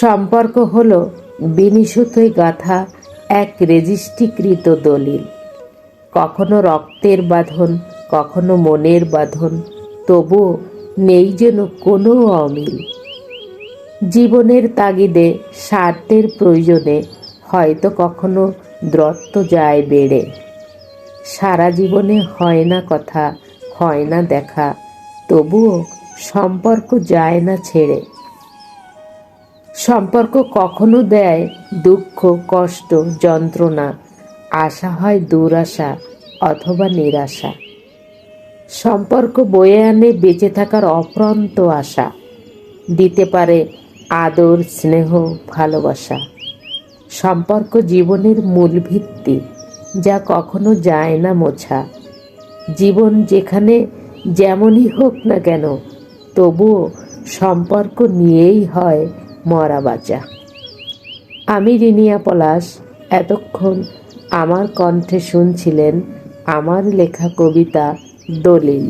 সম্পর্ক হলো বিনিশুতোয় গাঁথা এক রেজিস্ট্রিকৃত দলিল, কখনো রক্তের বাঁধন, কখনো মনের বাঁধন, তবুও নেই যেন কোনো অমিল। জীবনের তাগিদে, স্বার্থের প্রয়োজনে হয়তো কখনো দূরত্ব যায় বেড়ে। সারা জীবনে হয় না কথা, হয় না দেখা, তবুও সম্পর্ক যায় না ছেড়ে। সম্পর্ক কখনো দেয় দুঃখ, কষ্ট, যন্ত্রণা, আশা হয় দুরাশা অথবা নিরাশা। সম্পর্ক বয়ে আনে বেঁচে থাকার অফুরন্ত আশা, দিতে পারে আদর, স্নেহ, ভালোবাসা। সম্পর্ক জীবনের মূল ভিত্তি, যা কখনো যায় না মোছা। জীবন যেখানে যেমনই হোক না কেন, তবুও সম্পর্ক নিয়েই হয় মরা বাঁচা। আমি রিনিয়া পলাশ। এতক্ষণ আমার কণ্ঠে শুনছিলেন আমার লেখা কবিতা দলিল।